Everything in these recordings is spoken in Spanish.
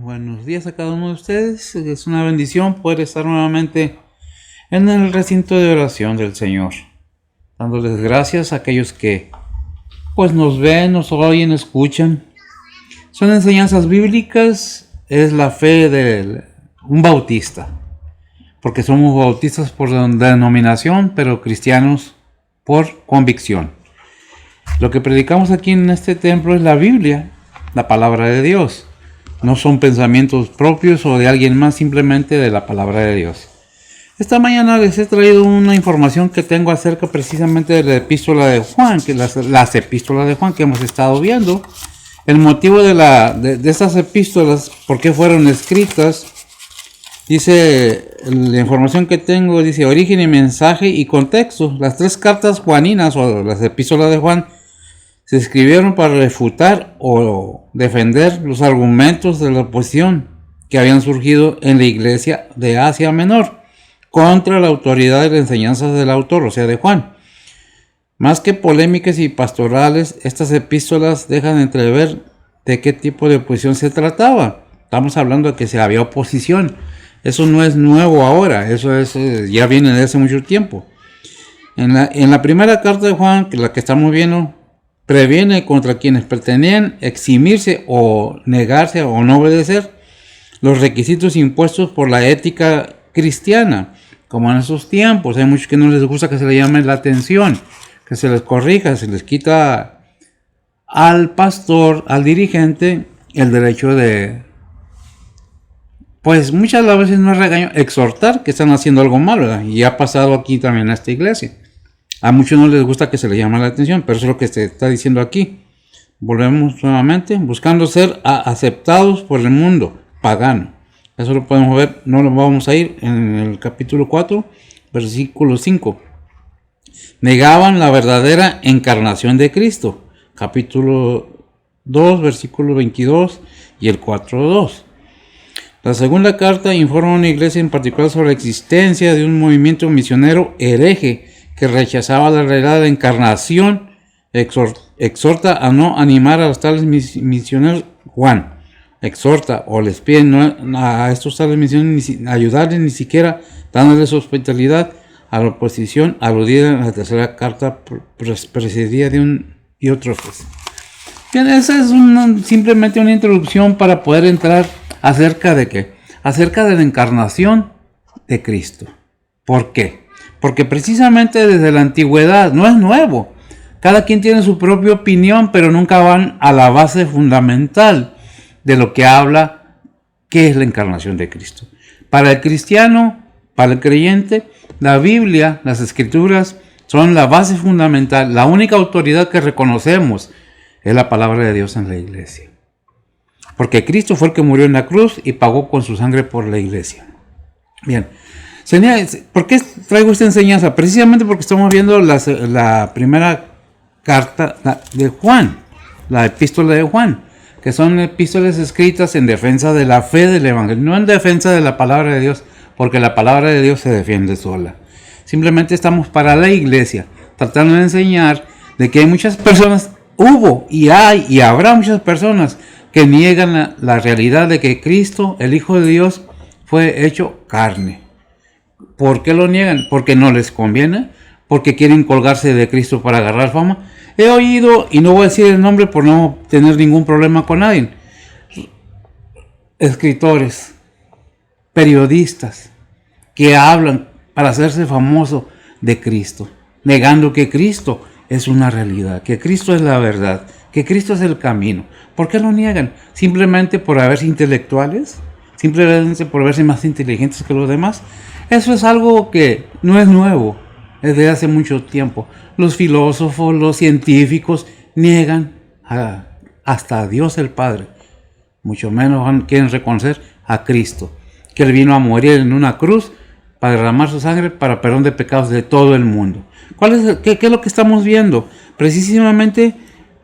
Buenos días a cada uno de ustedes. Es una bendición poder estar nuevamente en el recinto de oración del Señor, dándoles gracias a aquellos que pues nos ven, nos oyen, escuchan. Son enseñanzas bíblicas, es la fe de un bautista, porque somos bautistas por denominación, pero cristianos por convicción. Lo que predicamos aquí en este templo es la Biblia, la palabra de Dios. No son pensamientos propios o de alguien más, simplemente de la palabra de Dios. Esta mañana les he traído una información que tengo acerca precisamente de la epístola de Juan, que las epístolas de Juan que hemos estado viendo. El motivo de estas epístolas, por qué fueron escritas, dice la información que tengo, dice origen y mensaje y contexto. Las tres cartas juaninas o las epístolas de Juan se escribieron para refutar o defender los argumentos de la oposición que habían surgido en la iglesia de Asia Menor contra la autoridad de las enseñanzas del autor, o sea, de Juan. Más que polémicas y pastorales, estas epístolas dejan entrever de qué tipo de oposición se trataba. Estamos hablando de que se había oposición. Eso no es nuevo ahora, eso ya viene de hace mucho tiempo. En la primera carta de Juan, que la que estamos viendo, previene contra quienes pretendían eximirse o negarse o no obedecer los requisitos impuestos por la ética cristiana. Como en esos tiempos, hay muchos que no les gusta que se les llame la atención, que se les corrija, se les quita al pastor, al dirigente, el derecho de, pues muchas veces no es regaño, exhortar que están haciendo algo malo, ¿verdad? Y ha pasado aquí también en esta iglesia. A muchos no les gusta que se les llame la atención, pero eso es lo que se está diciendo aquí. Volvemos nuevamente, buscando ser aceptados por el mundo pagano. Eso lo podemos ver, no lo vamos a ir en el capítulo 4, versículo 5. Negaban la verdadera encarnación de Cristo. Capítulo 2, versículo 22 y el 4.2. La segunda carta informa a una iglesia en particular sobre la existencia de un movimiento misionero hereje que rechazaba la realidad de la encarnación. Exhorta a no animar a los tales misioneros. Juan exhorta o les pide a estos tales misioneros ayudarles, ni siquiera dándoles hospitalidad a la oposición aludida en la tercera carta precedida de un y otro. Bien, esa es simplemente una introducción para poder entrar acerca de qué, acerca de la encarnación de Cristo. ¿Por qué? Porque precisamente desde la antigüedad, no es nuevo, cada quien tiene su propia opinión, pero nunca van a la base fundamental de lo que habla, que es la encarnación de Cristo. Para el cristiano, para el creyente, la Biblia, las Escrituras, son la base fundamental, la única autoridad que reconocemos es la palabra de Dios en la iglesia. Porque Cristo fue el que murió en la cruz y pagó con su sangre por la iglesia. Bien. ¿Por qué traigo esta enseñanza? Precisamente porque estamos viendo la primera carta de Juan, la epístola de Juan, que son epístolas escritas en defensa de la fe del evangelio, no en defensa de la palabra de Dios, porque la palabra de Dios se defiende sola. Simplemente estamos para la iglesia, tratando de enseñar de que hay muchas personas, hubo y hay y habrá muchas personas que niegan la realidad de que Cristo, el Hijo de Dios, fue hecho carne. ¿Por qué lo niegan? Porque no les conviene, porque quieren colgarse de Cristo para agarrar fama. He oído, y no voy a decir el nombre por no tener ningún problema con nadie, escritores, periodistas, que hablan para hacerse famoso de Cristo, negando que Cristo es una realidad, que Cristo es la verdad, que Cristo es el camino. ¿Por qué lo niegan? ¿Simplemente por haberse intelectuales? ¿Simplemente por verse más inteligentes que los demás? Eso es algo que no es nuevo, es de hace mucho tiempo. Los filósofos, los científicos niegan hasta a Dios el Padre. Mucho menos quieren reconocer a Cristo, que Él vino a morir en una cruz para derramar su sangre para perdón de pecados de todo el mundo. ¿Qué es lo que estamos viendo? Precisamente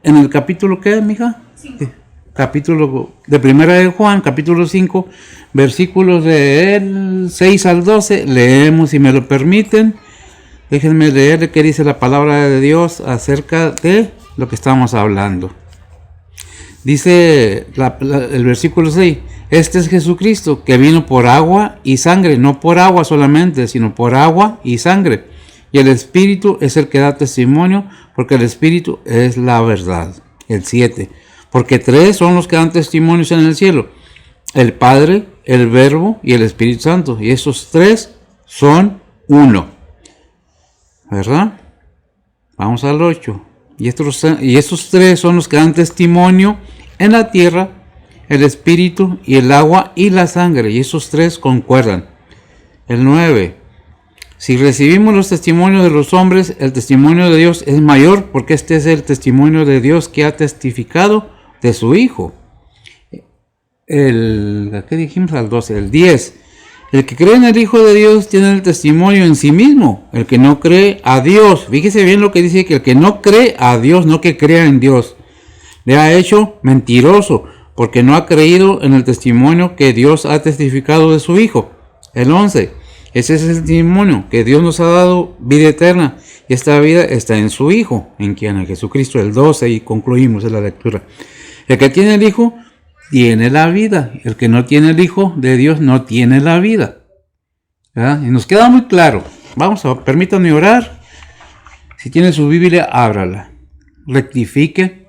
en el capítulo, ¿qué, mija? 5. Capítulo de Primera de Juan, capítulo 5, versículos del 6 al 12, leemos, si me lo permiten. Déjenme leer qué dice la palabra de Dios acerca de lo que estamos hablando. Dice el versículo 6, Este es Jesucristo, que vino por agua y sangre, no por agua solamente, sino por agua y sangre. Y el Espíritu es el que da testimonio, porque el Espíritu es la verdad. El 7. Porque 3 son los que dan testimonios en el cielo: el Padre, el Verbo y el Espíritu Santo. Y esos 3 son uno. ¿Verdad? Vamos al 8. Y estos 3 son los que dan testimonio en la tierra: el Espíritu y el agua y la sangre. Y esos 3 concuerdan. El 9. Si recibimos los testimonios de los hombres, el testimonio de Dios es mayor, porque este es el testimonio de Dios que ha testificado de su Hijo. ¿Qué dijimos al 12? El 10. El que cree en el Hijo de Dios tiene el testimonio en sí mismo. El que no cree a Dios, fíjese bien lo que dice, que el que no cree a Dios, no que crea en Dios, le ha hecho mentiroso, porque no ha creído en el testimonio que Dios ha testificado de su Hijo. El 11. Ese es el testimonio, que Dios nos ha dado vida eterna, y esta vida está en su Hijo, en quien, en Jesucristo. El 12, y concluimos en la lectura. El que tiene el Hijo tiene la vida. El que no tiene el Hijo de Dios no tiene la vida. ¿Verdad? Y nos queda muy claro. Permítanme orar. Si tiene su Biblia, ábrala. Rectifique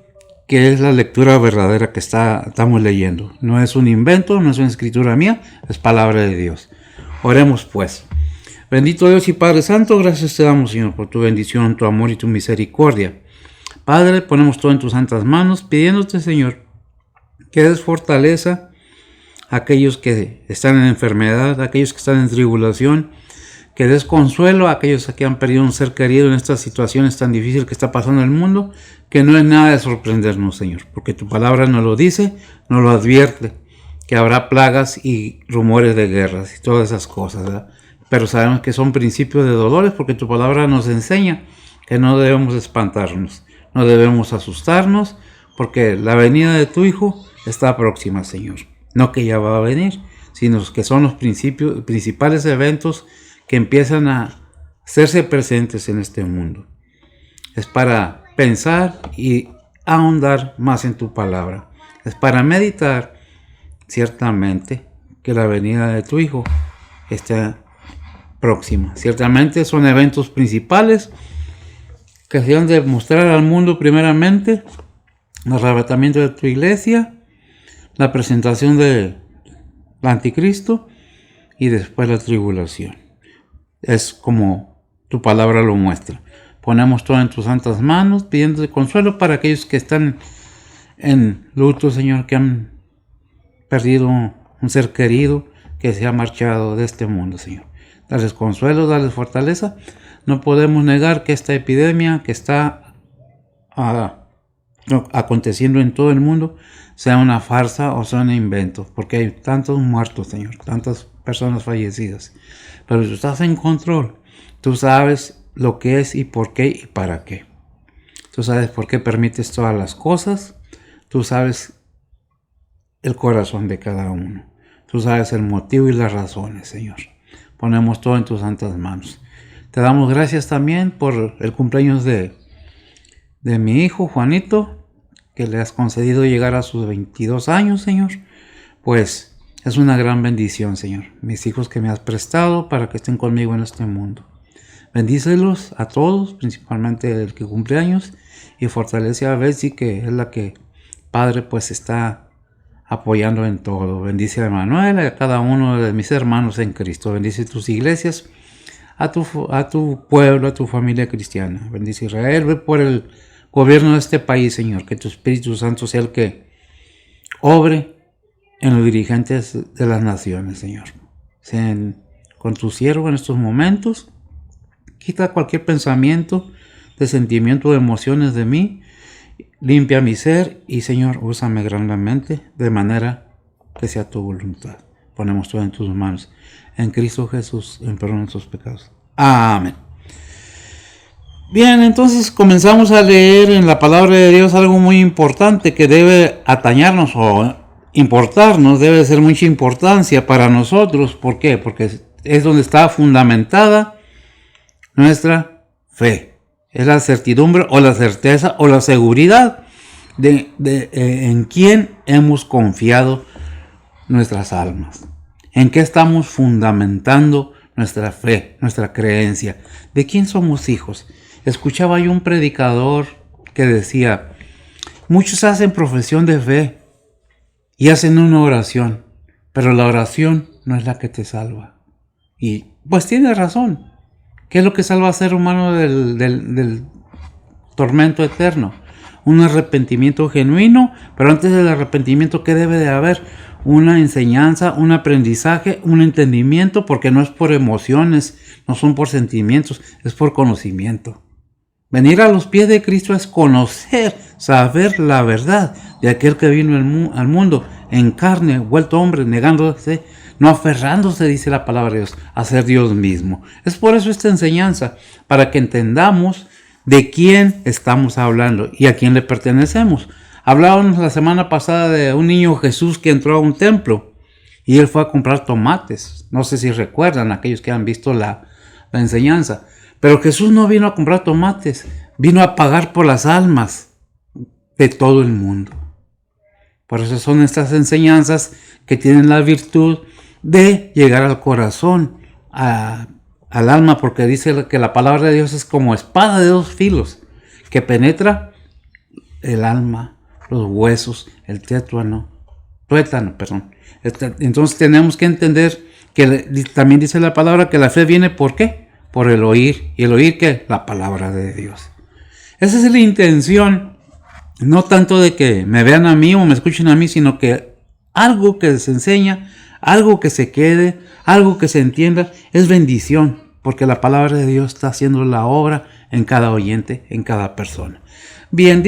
que es la lectura verdadera que estamos leyendo. No es un invento, no es una escritura mía, es palabra de Dios. Oremos pues. Bendito Dios y Padre Santo, gracias te damos, Señor, por tu bendición, tu amor y tu misericordia. Padre, ponemos todo en tus santas manos, pidiéndote, Señor, que des fortaleza a aquellos que están en enfermedad, a aquellos que están en tribulación, que des consuelo a aquellos que han perdido un ser querido en estas situaciones tan difíciles que está pasando en el mundo, que no es nada de sorprendernos, Señor, porque tu palabra nos lo dice, nos lo advierte, que habrá plagas y rumores de guerras y todas esas cosas, ¿verdad? Pero sabemos que son principios de dolores, porque tu palabra nos enseña que no debemos espantarnos, no debemos asustarnos, porque la venida de tu Hijo está próxima, Señor. No que ya va a venir, sino que son los principales eventos que empiezan a hacerse presentes en este mundo. Es para pensar y ahondar más en tu palabra. Es para meditar ciertamente que la venida de tu Hijo está próxima. Ciertamente son eventos principales que se han de mostrar al mundo, primeramente el arrebatamiento de tu iglesia, la presentación del anticristo y después la tribulación. Es como tu palabra lo muestra. Ponemos todo en tus santas manos, pidiéndote consuelo para aquellos que están en luto, Señor, que han perdido un ser querido que se ha marchado de este mundo, Señor. Darles consuelo, darles fortaleza. No podemos negar que esta epidemia que está aconteciendo en todo el mundo sea una farsa o sea un invento, porque hay tantos muertos, Señor, tantas personas fallecidas. Pero tú estás en control. Tú sabes lo que es y por qué y para qué. Tú sabes por qué permites todas las cosas. Tú sabes el corazón de cada uno. Tú sabes el motivo y las razones, Señor. Ponemos todo en tus santas manos. Te damos gracias también por el cumpleaños de mi hijo Juanito, que le has concedido llegar a sus 22 años, Señor. Pues es una gran bendición, Señor. Mis hijos que me has prestado para que estén conmigo en este mundo. Bendícelos a todos, principalmente el que cumple años, y fortalece a Betsy, que es la que Padre pues está apoyando en todo. Bendice a Emanuel, a cada uno de mis hermanos en Cristo. Bendice tus iglesias, a tu pueblo, a tu familia cristiana. Bendice a Israel. Ve por el gobierno de este país, Señor. Que tu Espíritu Santo sea el que obre en los dirigentes de las naciones, Señor. Sean con tu siervo en estos momentos. Quita cualquier pensamiento, de sentimiento, de emociones de mí. Limpia mi ser y, Señor, úsame grandemente de manera que sea tu voluntad. Ponemos todo en tus manos. En Cristo Jesús, en perdón de nuestros pecados. Amén. Bien, entonces comenzamos a leer en la palabra de Dios algo muy importante que debe atañarnos o importarnos, debe ser mucha importancia para nosotros. ¿Por qué? Porque es donde está fundamentada nuestra fe. Es la certidumbre o la certeza o la seguridad de en quién hemos confiado nuestras almas. ¿En qué estamos fundamentando nuestra fe, nuestra creencia? ¿De quién somos hijos? Escuchaba yo un predicador que decía, muchos hacen profesión de fe y hacen una oración, pero la oración no es la que te salva. Y pues tiene razón. ¿Qué es lo que salva al ser humano del tormento eterno? Un arrepentimiento genuino, pero antes del arrepentimiento, ¿qué debe de haber? Una enseñanza, un aprendizaje, un entendimiento, porque no es por emociones, no son por sentimientos, es por conocimiento. Venir a los pies de Cristo es conocer, saber la verdad de aquel que vino al mundo en carne, vuelto hombre, negándose, no aferrándose, dice la palabra de Dios, a ser Dios mismo. Es por eso esta enseñanza, para que entendamos de quién estamos hablando y a quién le pertenecemos. Hablábamos la semana pasada de un niño Jesús que entró a un templo y él fue a comprar tomates. No sé si recuerdan aquellos que han visto la enseñanza. Pero Jesús no vino a comprar tomates, vino a pagar por las almas de todo el mundo. Por eso son estas enseñanzas que tienen la virtud de llegar al corazón, al alma, porque dice que la palabra de Dios es como espada de dos filos, que penetra el alma, los huesos, el tuétano. Entonces tenemos que entender que también dice la palabra que la fe viene ¿por qué? Por el oír. ¿Y el oír qué? La palabra de Dios. Esa es la intención, no tanto de que me vean a mí o me escuchen a mí, sino que algo que se enseña, algo que se quede, algo que se entienda, es bendición, porque la palabra de Dios está haciendo la obra en cada oyente, en cada persona. Bien,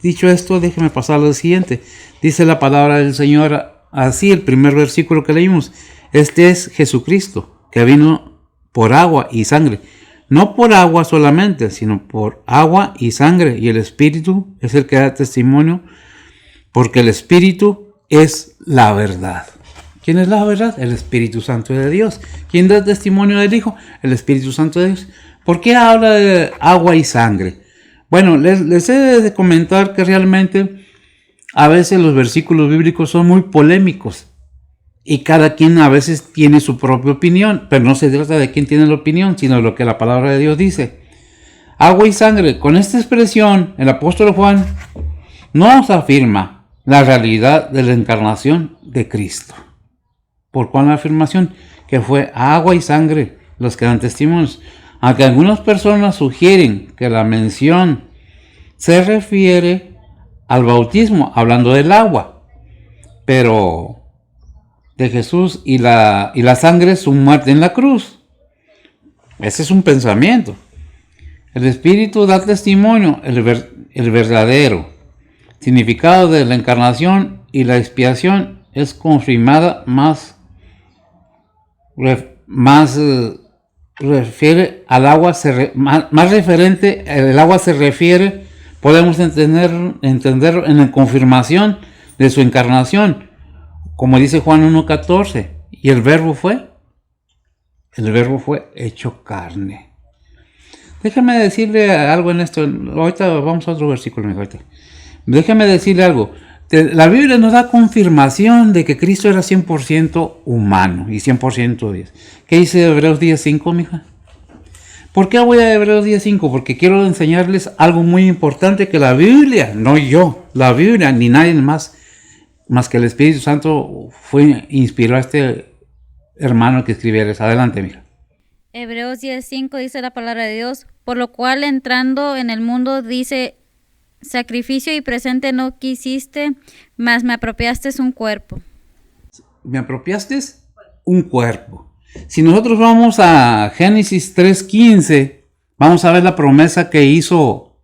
dicho esto, déjeme pasar a lo siguiente. Dice la palabra del Señor así, el primer versículo que leímos. Este es Jesucristo, que vino por agua y sangre. No por agua solamente, sino por agua y sangre. Y el Espíritu es el que da testimonio, porque el Espíritu es la verdad. ¿Quién es la verdad? El Espíritu Santo de Dios. ¿Quién da testimonio del Hijo? El Espíritu Santo de Dios. ¿Por qué habla de agua y sangre? Bueno, les he de comentar que realmente a veces los versículos bíblicos son muy polémicos y cada quien a veces tiene su propia opinión, pero no se trata de quién tiene la opinión, sino de lo que la palabra de Dios dice. Agua y sangre. Con esta expresión, el apóstol Juan nos afirma la realidad de la encarnación de Cristo. ¿Por cuál la afirmación? Que fue agua y sangre los que dan testimonios. Aunque algunas personas sugieren que la mención se refiere al bautismo, hablando del agua, pero de Jesús y la sangre su muerte en la cruz. Ese es un pensamiento. El Espíritu da testimonio, el verdadero significado de la encarnación y la expiación es confirmada más refiere al agua, más referente, el agua se refiere, podemos entender en la confirmación de su encarnación, como dice Juan 1:14, y el verbo fue hecho carne. Déjame decirle algo en esto, ahorita vamos a otro versículo, déjame decirle algo. La Biblia nos da confirmación de que Cristo era 100% humano y 100% Dios. ¿Qué dice Hebreos 10:5, mija? ¿Por qué voy a Hebreos 10:5? Porque quiero enseñarles algo muy importante que la Biblia, no yo, la Biblia, ni nadie más que el Espíritu Santo inspiró a este hermano que escribiera eso. Adelante, mija. Hebreos 10:5 dice la palabra de Dios, por lo cual entrando en el mundo dice, sacrificio y presente no quisiste, mas me apropiaste un cuerpo. Me apropiaste un cuerpo. Si nosotros vamos a Génesis 3:15, vamos a ver la promesa que hizo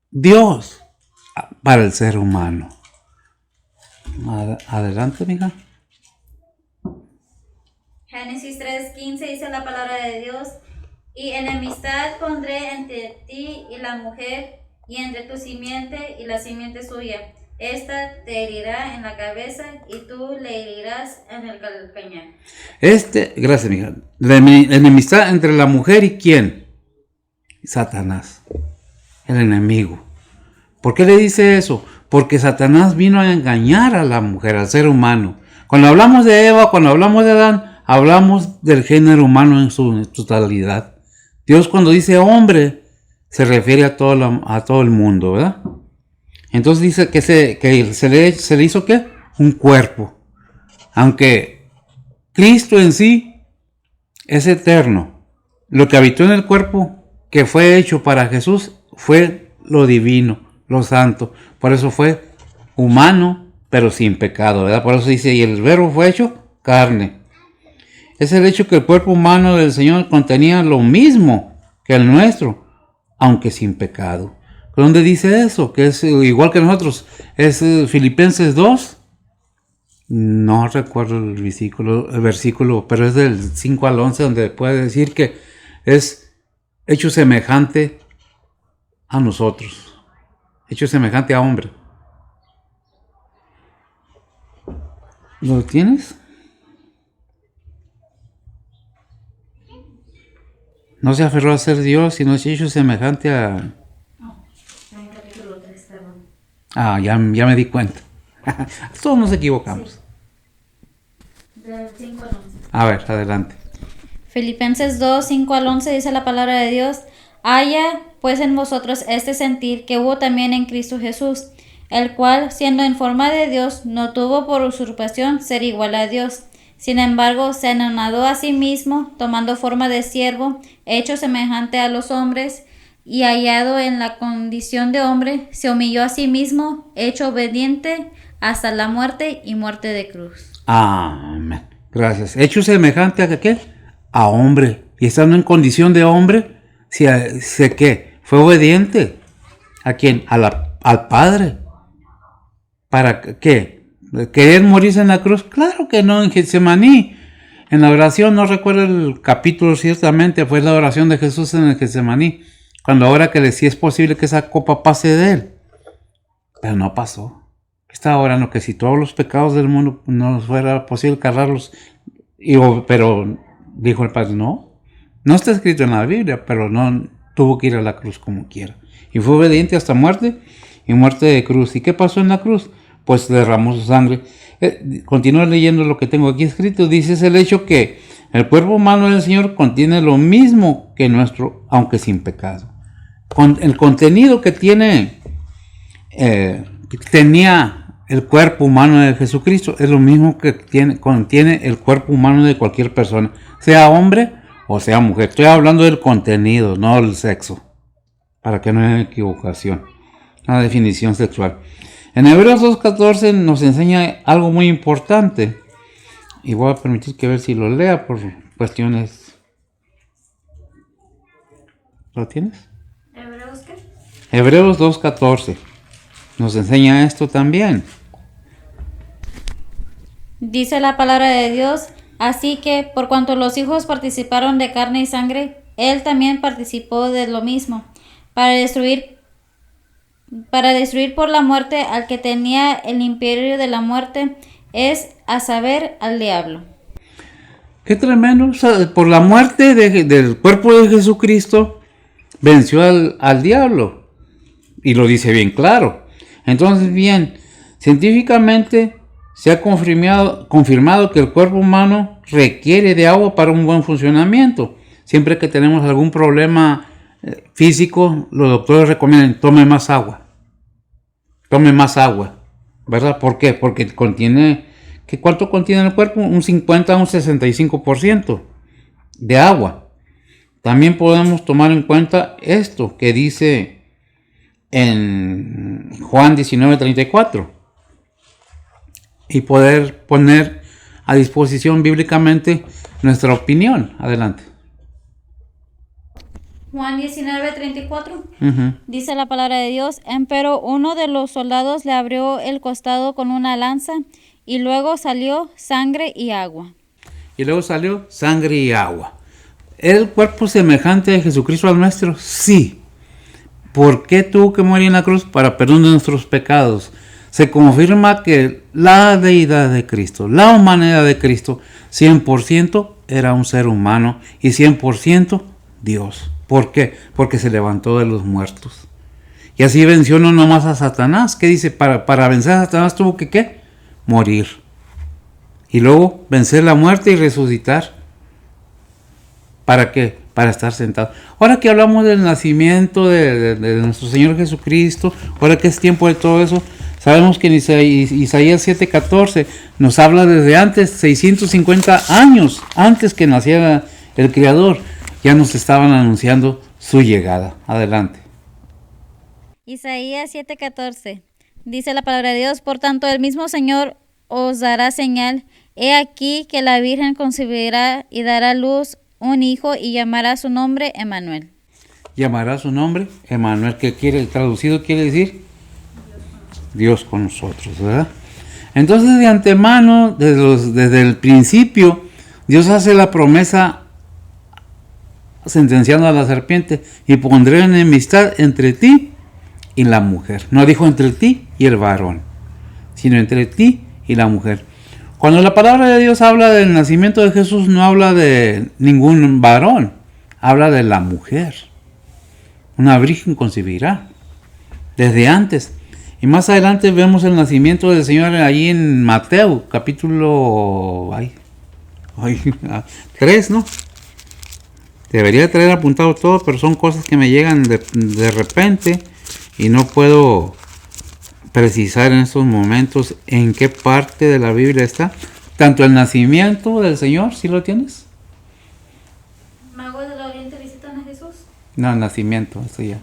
Dios para el ser humano. Adelante, amiga. Génesis 3:15 dice la palabra de Dios, y enemistad pondré entre ti y la mujer, y entre tu simiente y la simiente suya. Esta te herirá en la cabeza y tú le herirás en el calcañar. Gracias, mija. La enemistad entre la mujer y ¿quién? Satanás, el enemigo. ¿Por qué le dice eso? Porque Satanás vino a engañar a la mujer, al ser humano, Cuando hablamos de Eva, cuando hablamos de Adán, hablamos del género humano en su totalidad. Dios cuando dice hombre, se refiere a todo el mundo, ¿verdad? Entonces dice que se le hizo ¿qué? Un cuerpo. Aunque Cristo en sí es eterno, lo que habitó en el cuerpo que fue hecho para Jesús fue lo divino, lo santo. Por eso fue humano, pero sin pecado, ¿verdad? Por eso dice, y el verbo fue hecho carne. Es el hecho que el cuerpo humano del Señor contenía lo mismo que el nuestro, aunque sin pecado. ¿Dónde dice eso? Que es igual que nosotros. Es Filipenses 2. No recuerdo el versículo, pero es del 5 al 11, donde puede decir que es hecho semejante a nosotros. Hecho semejante a hombre. ¿Lo tienes? No se aferró a ser Dios, sino es hecho semejante a... ya me di cuenta. Todos nos equivocamos. Del 5 al 11. A ver, adelante. Filipenses 2, 5 al 11 dice la palabra de Dios: haya pues en vosotros este sentir que hubo también en Cristo Jesús, el cual, siendo en forma de Dios, no tuvo por usurpación ser igual a Dios. Sin embargo, se anonadó a sí mismo, tomando forma de siervo, hecho semejante a los hombres, y hallado en la condición de hombre, se humilló a sí mismo, hecho obediente hasta la muerte y muerte de cruz. Amén. Gracias. Hecho semejante a qué? A hombre. Y estando en condición de hombre, ¿qué? Fue obediente. ¿A quién? Al Padre. ¿Para qué? ¿Querer morirse en la cruz? Claro que no, en Getsemaní. En la oración, no recuerdo el capítulo ciertamente, fue la oración de Jesús en el Getsemaní, cuando ahora que le si es posible que esa copa pase de él. Pero no pasó. Estaba orando que si todos los pecados del mundo no fuera posible cargarlos. Pero dijo el Padre, no está escrito en la Biblia, pero no tuvo que ir a la cruz como quiera. Y fue obediente hasta muerte y muerte de cruz. ¿Y qué pasó en la cruz? Pues derramó su sangre. Continúo leyendo lo que tengo aquí escrito. Dice, es el hecho que el cuerpo humano del Señor contiene lo mismo que nuestro, aunque sin pecado. El contenido que tenía el cuerpo humano de Jesucristo es lo mismo que contiene el cuerpo humano de cualquier persona, sea hombre o sea mujer. Estoy hablando del contenido, no del sexo, para que no haya equivocación. Una definición sexual. En Hebreos 2.14 nos enseña algo muy importante, y voy a permitir que ver si lo lea por cuestiones. ¿Lo tienes? ¿Hebreos qué? Hebreos 2.14 nos enseña esto también. Dice la palabra de Dios: así que, por cuanto los hijos participaron de carne y sangre, él también participó de lo mismo, para destruir por la muerte al que tenía el imperio de la muerte, es a saber, al diablo. Qué tremendo. O sea, por la muerte del cuerpo de Jesucristo venció al diablo. Y lo dice bien claro. Entonces, bien, científicamente se ha confirmado que el cuerpo humano requiere de agua para un buen funcionamiento. Siempre que tenemos algún problema físico, los doctores recomiendan tome más agua, ¿verdad? ¿Por qué? Porque ¿cuánto contiene el cuerpo? Un 50 a un 65% de agua. También podemos tomar en cuenta esto que dice en Juan 19:34 y poder poner a disposición bíblicamente nuestra opinión. Adelante. Juan 19:34 Uh-huh. dice la palabra de Dios: empero uno de los soldados le abrió el costado con una lanza, y luego salió sangre y agua. ¿Era el cuerpo semejante de Jesucristo al nuestro? Sí. ¿Por qué tuvo que morir en la cruz? Para perdón de nuestros pecados. Se confirma que la deidad de Cristo, la humanidad de Cristo, 100% era un ser humano y 100% Dios. ¿Por qué? Porque se levantó de los muertos. Y así venció no nomás a Satanás. ¿Qué dice? Para vencer a Satanás tuvo que ¿qué? Morir. y luego vencer la muerte y resucitar. ¿Para qué? Para estar sentado. Ahora que hablamos del nacimiento de nuestro Señor Jesucristo, ahora que es tiempo de todo eso, sabemos que en Isaías 7:14 nos habla desde antes, 650 años antes que naciera el Creador, ya nos estaban anunciando su llegada. Adelante. Isaías 7:14. Dice la palabra de Dios: por tanto, el mismo Señor os dará señal. He aquí que la Virgen concebirá y dará a luz un hijo y llamará su nombre Emmanuel. Llamará su nombre Emmanuel, que traducido quiere decir Dios con nosotros, ¿verdad? Entonces, de antemano, desde el principio, Dios hace la promesa sentenciando a la serpiente: y pondré enemistad entre ti y la mujer. No dijo entre ti y el varón, sino entre ti y la mujer. Cuando la palabra de Dios habla del nacimiento de Jesús, no habla de ningún varón, habla de la mujer. Una virgen concebirá desde antes. Y más adelante vemos el nacimiento del Señor ahí en Mateo, capítulo 3, ¿no? Debería traer apuntado todo, pero son cosas que me llegan de repente y no puedo precisar en estos momentos en qué parte de la Biblia está. Tanto el nacimiento del Señor, ¿sí lo tienes? ¿Magos del Oriente visitan a Jesús? No, el nacimiento, eso ya.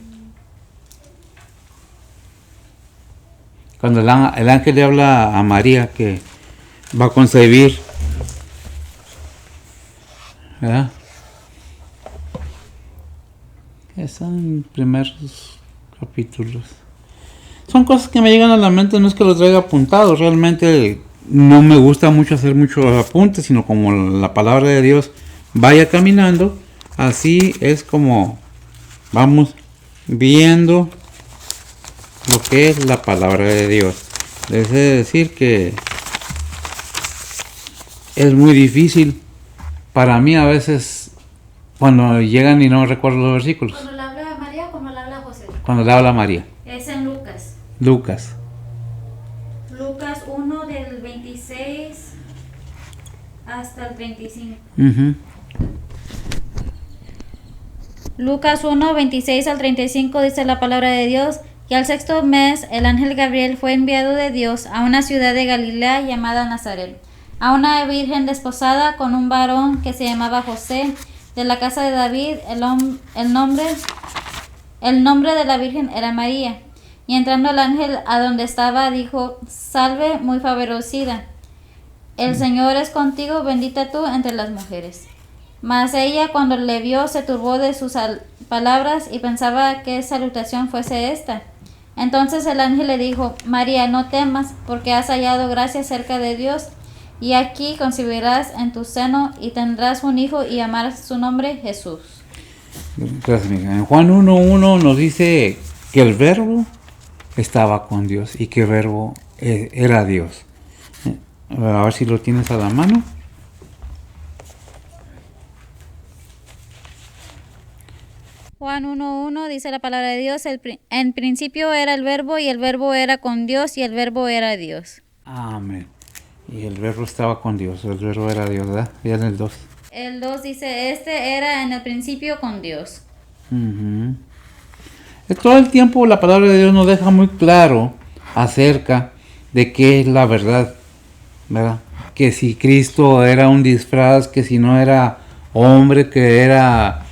Cuando el ángel le habla a María que va a concebir, ¿verdad? Son primeros capítulos. Son cosas que me llegan a la mente, no es que los traiga apuntados, realmente no me gusta mucho hacer muchos apuntes, sino como la palabra de Dios vaya caminando, así es como vamos viendo lo que es la palabra de Dios. Les he de decir que es muy difícil para mí a veces cuando llegan y no recuerdo los versículos. ¿Cuando le habla a María o cuando le habla a José? Cuando le habla a María. Es en Lucas. Lucas 1 del 26 hasta el 35. Uh-huh. Lucas 1, 26 al 35 dice la palabra de Dios: y al sexto mes el ángel Gabriel fue enviado de Dios a una ciudad de Galilea llamada Nazaret, a una virgen desposada con un varón que se llamaba José, de la casa de David. El nombre de la virgen era María. Y entrando el ángel a donde estaba, dijo: salve, muy favorecida, el Señor es contigo, bendita tú entre las mujeres. Mas ella, cuando le vio, se turbó de sus palabras y pensaba qué salutación fuese esta. Entonces el ángel le dijo: María, no temas, porque has hallado gracia cerca de Dios, y aquí concebirás en tu seno y tendrás un hijo y llamarás su nombre Jesús. Gracias, amiga. En Juan 1:1 nos dice que el verbo estaba con Dios y que el verbo era Dios. A ver si lo tienes a la mano. Juan 1:1 dice la palabra de Dios: en principio era el verbo, y el verbo era con Dios, y el verbo era Dios. Amén. Y el verbo estaba con Dios, el verbo era Dios, ¿verdad? Ya en el 2. El 2 dice: este era en el principio con Dios. Uh-huh. Todo el tiempo la palabra de Dios nos deja muy claro acerca de qué es la verdad, ¿verdad? Que si Cristo era un disfraz, que si no era hombre, que era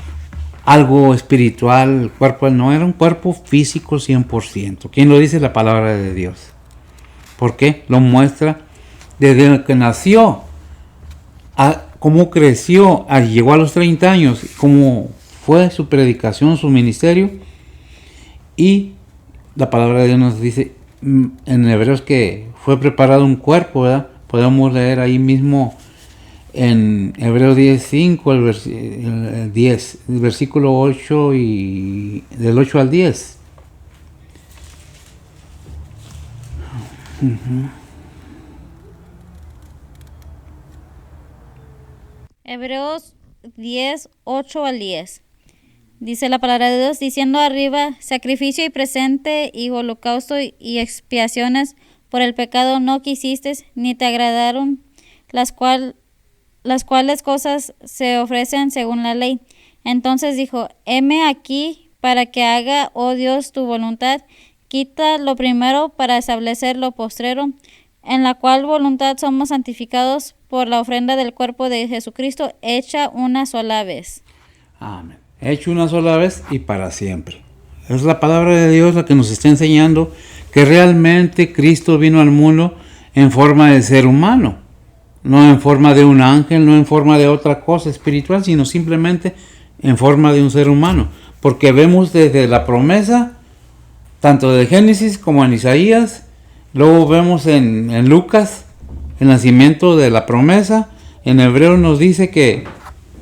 algo espiritual, el cuerpo no era un cuerpo físico 100%. ¿Quién lo dice? La palabra de Dios. ¿Por qué? Lo muestra desde que nació, cómo creció, llegó a los 30 años, cómo fue su predicación, su ministerio. Y la palabra de Dios nos dice en Hebreos que fue preparado un cuerpo, ¿verdad? Podemos leer ahí mismo en Hebreos 10:5, el versículo 8 y del 8 al 10. Uh-huh. Hebreos 10, 8 al 10. Dice la palabra de Dios, diciendo arriba: sacrificio y presente y holocausto y expiaciones por el pecado no quisiste, ni te agradaron. las cuales cosas se ofrecen según la ley. Entonces dijo, heme aquí para que haga, oh Dios, tu voluntad. Quita lo primero para establecer lo postrero, en la cual voluntad somos santificados por la ofrenda del cuerpo de Jesucristo, hecha una sola vez. Amén. Hecho una sola vez y para siempre. Es la palabra de Dios la que nos está enseñando que realmente Cristo vino al mundo en forma de ser humano, no en forma de un ángel, no en forma de otra cosa espiritual, sino simplemente en forma de un ser humano. Porque vemos desde la promesa, tanto de Génesis como en Isaías, luego vemos en Lucas el nacimiento de la promesa, en Hebreo nos dice que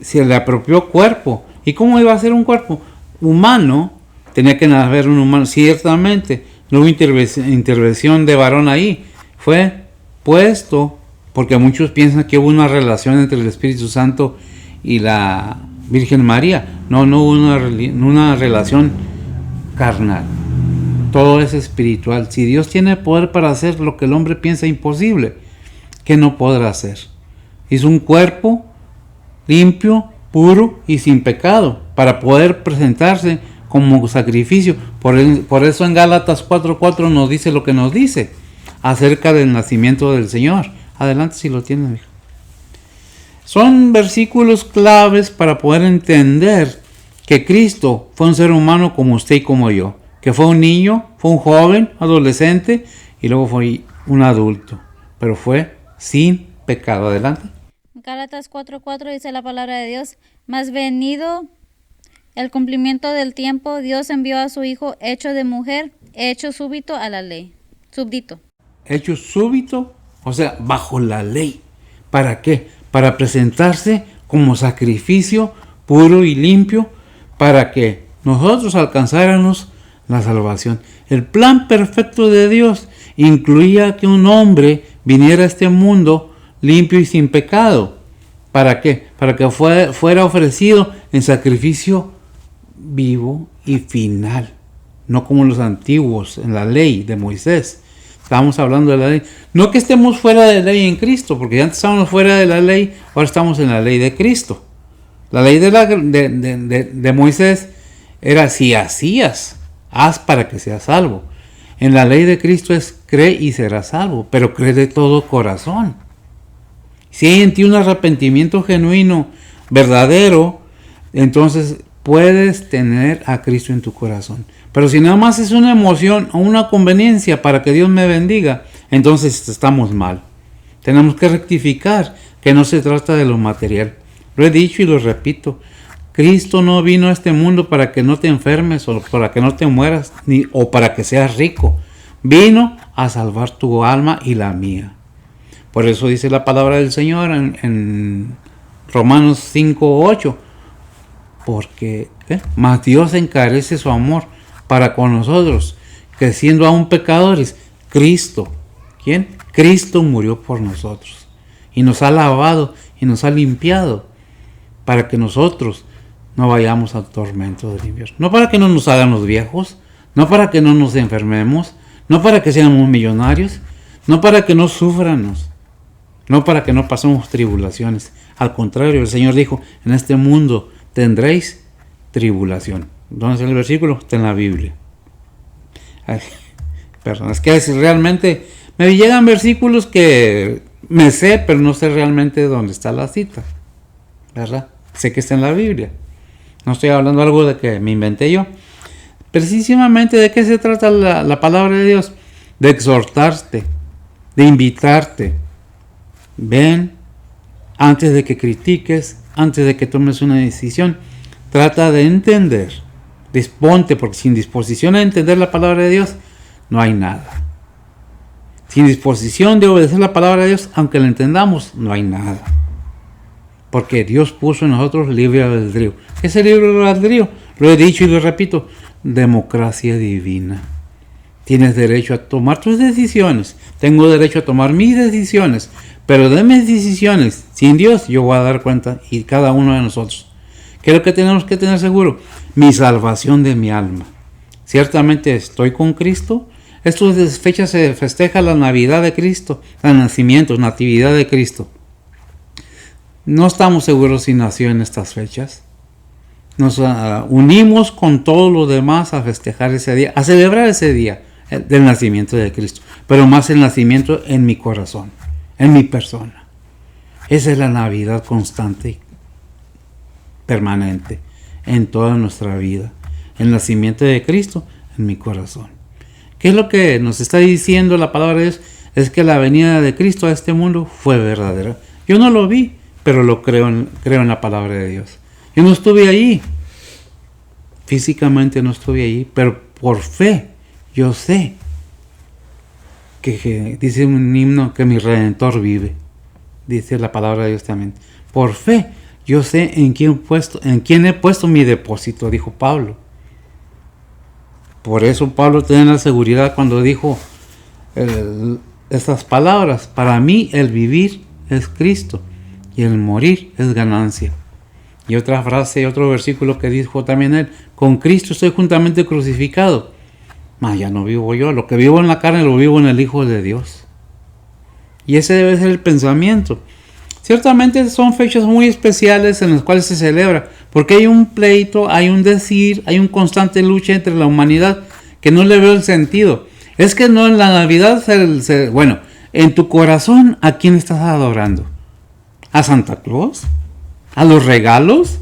se le apropió cuerpo. ¿Y cómo iba a ser un cuerpo? Humano, tenía que nacer un humano, ciertamente, no hubo intervención de varón ahí, fue puesto, porque muchos piensan que hubo una relación entre el Espíritu Santo y la Virgen María. No hubo una relación carnal. Todo es espiritual. Si Dios tiene poder para hacer lo que el hombre piensa imposible, ¿qué no podrá hacer? Hizo un cuerpo limpio, puro y sin pecado, para poder presentarse como sacrificio. Por eso en Gálatas 4:4 nos dice lo que nos dice acerca del nacimiento del Señor. Adelante si lo tienen, hija. Son versículos claves para poder entender que Cristo fue un ser humano como usted y como yo, que fue un niño, fue un joven, adolescente y luego fue un adulto, pero fue sin pecado. Adelante. Gálatas 4:4 dice la palabra de Dios, mas venido el cumplimiento del tiempo, Dios envió a su Hijo hecho de mujer, hecho súbito a la ley. Súbdito. Hecho súbito, o sea, bajo la ley. ¿Para qué? Para presentarse como sacrificio puro y limpio, para que nosotros alcanzáramos la salvación. El plan perfecto de Dios incluía que un hombre viniera a este mundo limpio y sin pecado. ¿Para qué? Para que fuera ofrecido en sacrificio vivo y final, no como los antiguos en la ley de Moisés. Estamos hablando de la ley. No que estemos fuera de la ley en Cristo, porque antes estábamos fuera de la ley, ahora estamos en la ley de Cristo. La ley de Moisés era si hacías, haz para que seas salvo. En la ley de Cristo es cree y serás salvo, pero cree de todo corazón. Si hay en ti un arrepentimiento genuino, verdadero, entonces puedes tener a Cristo en tu corazón. Pero si nada más es una emoción o una conveniencia para que Dios me bendiga, entonces estamos mal. Tenemos que rectificar que no se trata de lo material. Lo he dicho y lo repito. Cristo no vino a este mundo para que no te enfermes o para que no te mueras o para que seas rico. Vino a salvar tu alma y la mía. Por eso dice la palabra del Señor en Romanos 5:8. Porque más Dios encarece su amor para con nosotros, que siendo aún pecadores, Cristo, ¿quién? Cristo murió por nosotros y nos ha lavado y nos ha limpiado para que nosotros no vayamos al tormento del infierno. No para que no nos hagan los viejos, no para que no nos enfermemos, no para que seamos millonarios, no para que no suframos, no para que no pasemos tribulaciones. Al contrario, el Señor dijo, en este mundo tendréis tribulación. ¿Dónde está el versículo? Está en la Biblia. Ay, perdón, es que realmente me llegan versículos que me sé, pero no sé realmente dónde está la cita, ¿verdad? Sé que está en la Biblia. No estoy hablando algo de que me inventé yo. Precisamente, ¿de qué se trata la palabra de Dios? De exhortarte, de invitarte. Ven, antes de que critiques, antes de que tomes una decisión, trata de entender. Disponte, porque sin disposición a entender la palabra de Dios, no hay nada. Sin disposición de obedecer la palabra de Dios, aunque la entendamos, no hay nada. Porque Dios puso en nosotros libre albedrío. ¿Qué es el libre albedrío? Lo he dicho y lo repito, democracia divina. Tienes derecho a tomar tus decisiones. Tengo derecho a tomar mis decisiones. Pero de mis decisiones, sin Dios, yo voy a dar cuenta, y cada uno de nosotros. ¿Qué es lo que tenemos que tener seguro? Mi salvación de mi alma. Ciertamente estoy con Cristo. Estas fechas se festeja la Navidad de Cristo, el nacimiento, natividad de Cristo. No estamos seguros si nació en estas fechas. Nos unimos con todos los demás a festejar ese día, a celebrar ese día del nacimiento de Cristo, pero más el nacimiento en mi corazón, en mi persona. Esa es la Navidad constante, permanente, en toda nuestra vida. El nacimiento de Cristo en mi corazón. ¿Qué es lo que nos está diciendo la palabra de Dios? Es que la venida de Cristo a este mundo fue verdadera. Yo no lo vi, pero lo creo en la palabra de Dios. Yo no estuve allí, físicamente no estuve allí, pero por fe yo sé que dice un himno que mi Redentor vive. Dice la palabra de Dios también. Por fe yo sé en quién he puesto mi depósito, dijo Pablo. Por eso Pablo tenía la seguridad cuando dijo estas palabras: para mí el vivir es Cristo y el morir es ganancia. Y otra frase, otro versículo que dijo también él: con Cristo estoy juntamente crucificado. Mas ya no vivo yo, lo que vivo en la carne lo vivo en el Hijo de Dios. Y ese debe ser el pensamiento. Ciertamente son fechas muy especiales en las cuales se celebra, porque hay un pleito, hay un decir, hay una constante lucha entre la humanidad que no le veo el sentido. Es que no en la Navidad, bueno, en tu corazón, ¿a quién estás adorando? ¿A Santa Claus? ¿A los regalos?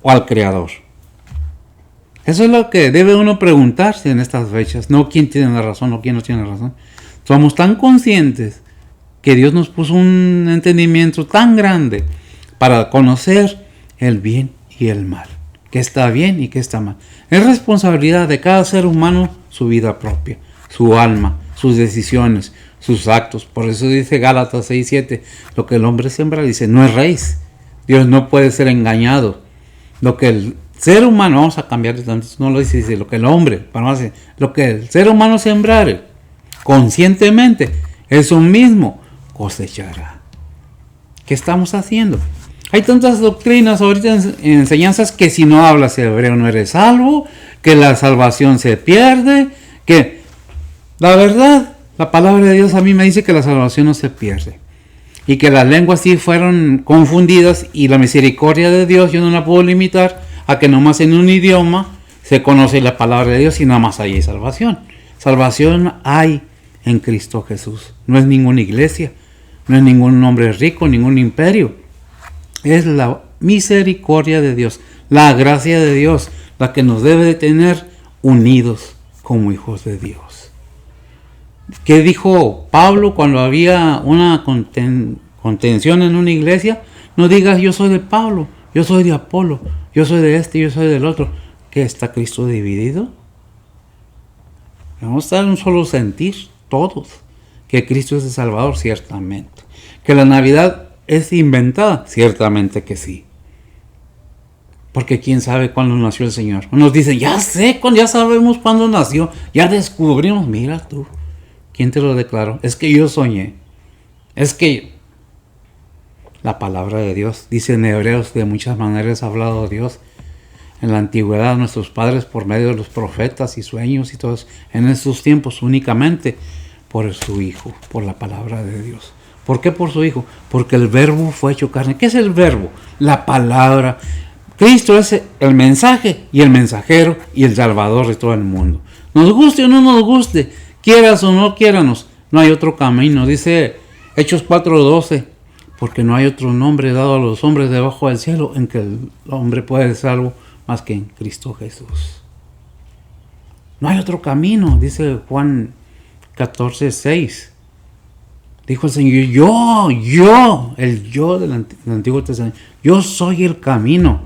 ¿O al Creador? Eso es lo que debe uno preguntarse en estas fechas. No quién tiene la razón o quién no tiene la razón. Somos tan conscientes que Dios nos puso un entendimiento tan grande para conocer el bien y el mal, qué está bien y qué está mal. Es responsabilidad de cada ser humano su vida propia, su alma, sus decisiones, sus actos. Por eso dice Gálatas 6:7, lo que el hombre siembra, dice, no es raíz. Dios no puede ser engañado. Lo que el ser humano, vamos a cambiar, no lo dice lo que el hombre, lo que el ser humano sembrare conscientemente, eso mismo cosechará. ¿Qué estamos haciendo? Hay tantas doctrinas ahorita en enseñanzas que si no hablas hebreo no eres salvo, que la salvación se pierde, que la verdad, la palabra de Dios a mí me dice que la salvación no se pierde y que las lenguas sí fueron confundidas y la misericordia de Dios yo no la puedo limitar a que nomás en un idioma se conoce la palabra de Dios y nada más hay salvación. Salvación hay en Cristo Jesús. No es ninguna iglesia, no es ningún hombre rico, ningún imperio. Es la misericordia de Dios, la gracia de Dios, la que nos debe de tener unidos como hijos de Dios. ¿Qué dijo Pablo cuando había una contención en una iglesia? No digas yo soy de Pablo, yo soy de Apolo, yo soy de este, yo soy del otro. ¿Qué está Cristo dividido? Vamos a estar en un solo sentir, todos, que Cristo es el Salvador, ciertamente. Que la Navidad es inventada, ciertamente que sí. Porque quién sabe cuándo nació el Señor. Nos dicen, ya sabemos cuándo nació, ya descubrimos. Mira tú, ¿quién te lo declaró? Es que yo soñé. Es que la palabra de Dios dice en Hebreos, de muchas maneras ha hablado Dios. En la antigüedad nuestros padres por medio de los profetas y sueños y todos, en estos tiempos únicamente por su Hijo, por la palabra de Dios. ¿Por qué por su Hijo? Porque el Verbo fue hecho carne. ¿Qué es el Verbo? La palabra. Cristo es el mensaje y el mensajero y el Salvador de todo el mundo. Nos guste o no nos guste, quieras o no quieranos, no hay otro camino. Dice Hechos 4:12, porque no hay otro nombre dado a los hombres debajo del cielo en que el hombre pueda ser salvo más que en Cristo Jesús. No hay otro camino, dice Juan 14:6. Dijo el Señor, el yo del Antiguo Testamento, yo soy el camino,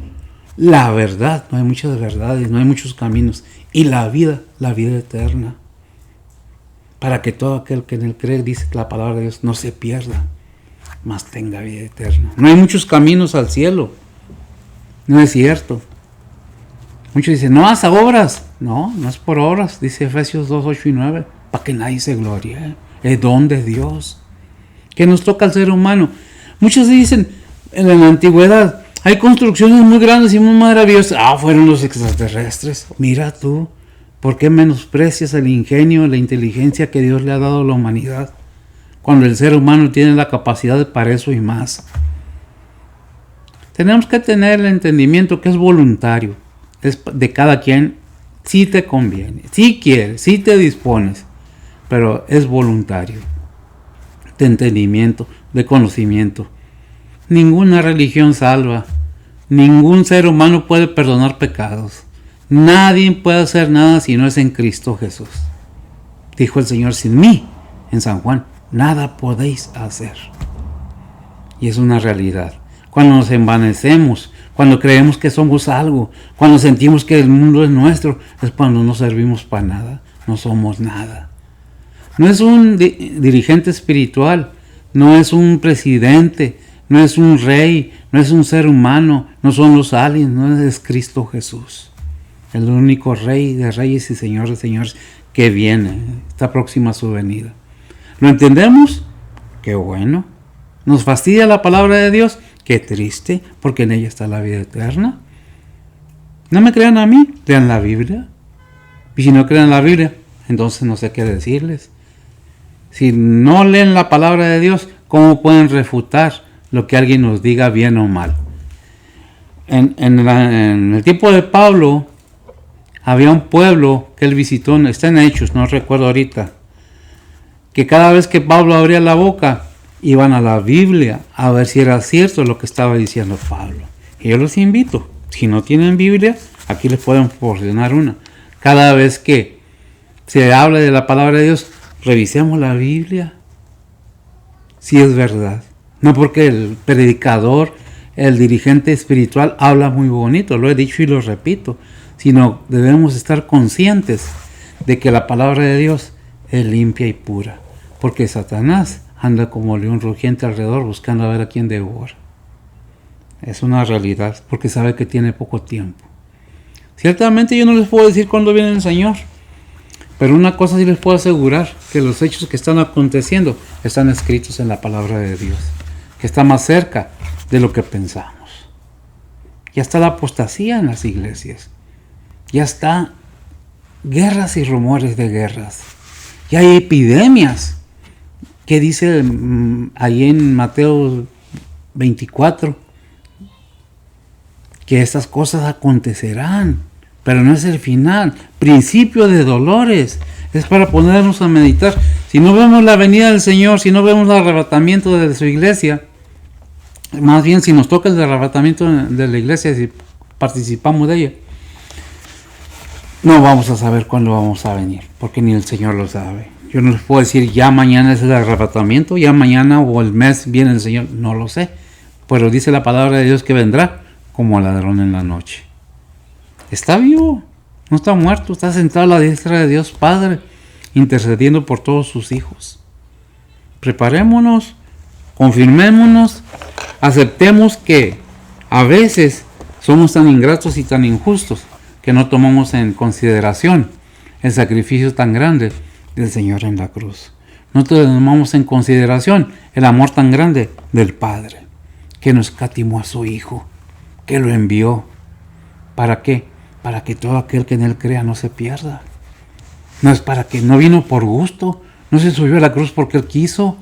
la verdad. No hay muchas verdades, no hay muchos caminos. Y la vida eterna. Para que todo aquel que en él cree, dice la palabra de Dios, no se pierda, mas tenga vida eterna. No hay muchos caminos al cielo. No es cierto. Muchos dicen, no haz obras. No es por obras, dice Efesios 2:8-9, para que nadie se glorie. Es don de Dios que nos toca al ser humano. Muchos dicen, en la antigüedad, hay construcciones muy grandes y muy maravillosas. Fueron los extraterrestres. Mira tú, ¿por qué menosprecias el ingenio, la inteligencia que Dios le ha dado a la humanidad? Cuando el ser humano tiene la capacidad para eso y más. Tenemos que tener el entendimiento que es voluntario, es de cada quien, si te conviene, si quieres, si te dispones, pero es voluntario, de entendimiento, de conocimiento. Ninguna religión salva, ningún ser humano puede perdonar pecados, nadie puede hacer nada si no es en Cristo Jesús. Dijo el Señor, sin mí, en San Juan, nada podéis hacer. Y es una realidad. Cuando nos envanecemos, cuando creemos que somos algo, cuando sentimos que el mundo es nuestro, es cuando no servimos para nada, no somos nada. No es un dirigente espiritual, no es un presidente, no es un rey, no es un ser humano, no son los aliens, no es Cristo Jesús. El único Rey de reyes y Señor de señores que viene, está próxima a su venida. ¿Lo entendemos? Qué bueno. ¿Nos fastidia la palabra de Dios? Qué triste, porque en ella está la vida eterna. No me crean a mí, lean la Biblia. Y si no creen la Biblia, entonces no sé qué decirles. Si no leen la palabra de Dios, ¿cómo pueden refutar lo que alguien nos diga bien o mal? En el tiempo de Pablo, había un pueblo que él visitó, está en Hechos, no recuerdo ahorita, que cada vez que Pablo abría la boca, iban a la Biblia a ver si era cierto lo que estaba diciendo Pablo. Y yo los invito, si no tienen Biblia, aquí les pueden proporcionar una. Cada vez que se habla de la palabra de Dios, revisemos la Biblia, si es verdad. No porque el predicador, el dirigente espiritual habla muy bonito, lo he dicho y lo repito, sino debemos estar conscientes de que la palabra de Dios es limpia y pura, porque Satanás anda como león rugiente alrededor buscando a ver a quién devora. Es una realidad, porque sabe que tiene poco tiempo. Ciertamente yo no les puedo decir cuándo viene el Señor, pero una cosa sí les puedo asegurar, que los hechos que están aconteciendo están escritos en la palabra de Dios, que está más cerca de lo que pensamos. Ya está la apostasía en las iglesias, ya está guerras y rumores de guerras, ya hay epidemias. ¿Qué dice ahí en Mateo 24? Que estas cosas acontecerán, pero no es el final, principio de dolores. Es para ponernos a meditar. Si no vemos la venida del Señor, si no vemos el arrebatamiento de su iglesia, más bien si nos toca el arrebatamiento de la iglesia, si participamos de ella, no vamos a saber cuándo vamos a venir, porque ni el Señor lo sabe. Yo no les puedo decir ya mañana es el arrebatamiento, ya mañana o el mes viene el Señor, no lo sé. Pero dice la palabra de Dios que vendrá como ladrón en la noche. Está vivo, no está muerto, está sentado a la diestra de Dios Padre, intercediendo por todos sus hijos. Preparémonos, confirmémonos, aceptemos que a veces somos tan ingratos y tan injustos que no tomamos en consideración el sacrificio tan grande del Señor en la cruz. No tomamos en consideración el amor tan grande del Padre, que nos escatimó a su Hijo, que lo envió. ¿Para qué? Para que todo aquel que en Él crea no se pierda. No es para que, no vino por gusto, no se subió a la cruz porque Él quiso,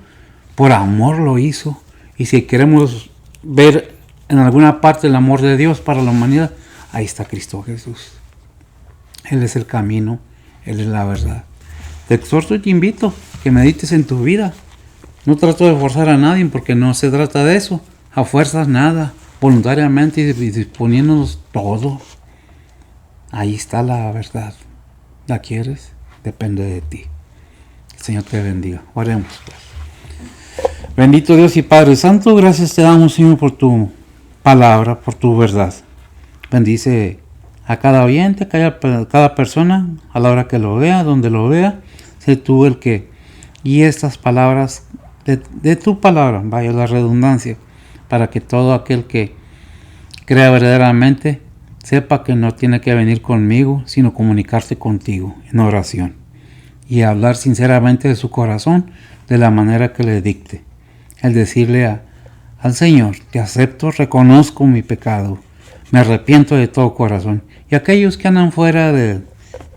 por amor lo hizo. Y si queremos ver en alguna parte el amor de Dios para la humanidad, ahí está Cristo Jesús. Él es el camino, Él es la verdad. Te exhorto y te invito que medites en tu vida. No trato de forzar a nadie porque no se trata de eso. A fuerzas nada, voluntariamente y disponiéndonos todo. Ahí está la verdad. ¿La quieres? Depende de ti. El Señor te bendiga. Oremos pues. Bendito Dios y Padre Santo, gracias te damos, Señor, por tu palabra, por tu verdad. Bendice a cada oyente, a cada persona, a la hora que lo vea, donde lo vea. Sé tú el que guíe estas palabras de tu palabra, vaya la redundancia, para que todo aquel que crea verdaderamente sepa que no tiene que venir conmigo, sino comunicarse contigo en oración y hablar sinceramente de su corazón de la manera que le dicte. El decirle al Señor, te acepto, reconozco mi pecado, me arrepiento de todo corazón. Y aquellos que andan fuera de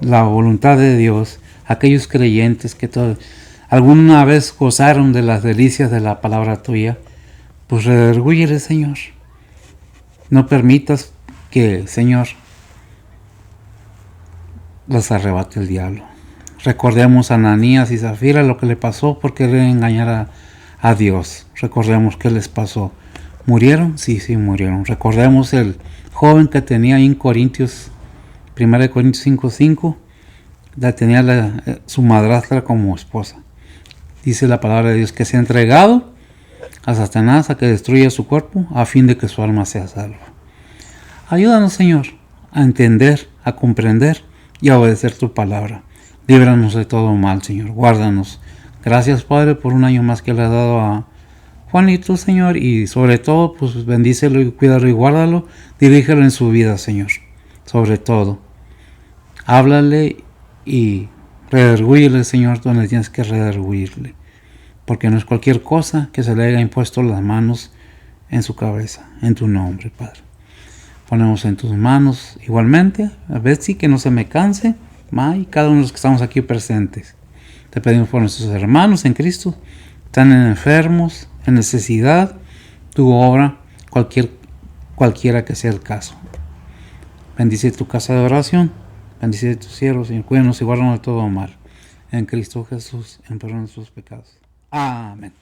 la voluntad de Dios, aquellos creyentes que alguna vez gozaron de las delicias de la palabra tuya, pues redargúyele, Señor. No permitas que, Señor, los arrebate el diablo. Recordemos a Ananías y Zafira lo que le pasó por querer engañar a Dios. Recordemos qué les pasó. ¿Murieron? Sí, murieron. Recordemos el joven que tenía ahí en Corintios, 1 Corintios 5:5, la tenía su madrastra como esposa. Dice la palabra de Dios que se ha entregado a Satanás a que destruya su cuerpo a fin de que su alma sea salva. Ayúdanos, Señor, a entender, a comprender y a obedecer tu palabra. Líbranos de todo mal, Señor. Guárdanos. Gracias, Padre, por un año más que le has dado a Juanito, Señor, y sobre todo, pues bendícelo y cuídalo y guárdalo. Dirígelo en su vida, Señor. Sobre todo, háblale y redargúyele, Señor, donde tienes que redargüirle. Porque no es cualquier cosa que se le haya impuesto las manos en su cabeza, en tu nombre, Padre. Ponemos en tus manos igualmente, a Betsy, que no se me canse, y cada uno de los que estamos aquí presentes. Te pedimos por nuestros hermanos en Cristo, están enfermos, en necesidad, tu obra, cualquiera que sea el caso. Bendice tu casa de oración, bendice tus siervos, y cuídanos y guárdanos de todo mal. En Cristo Jesús, en perdón de sus pecados. Amén.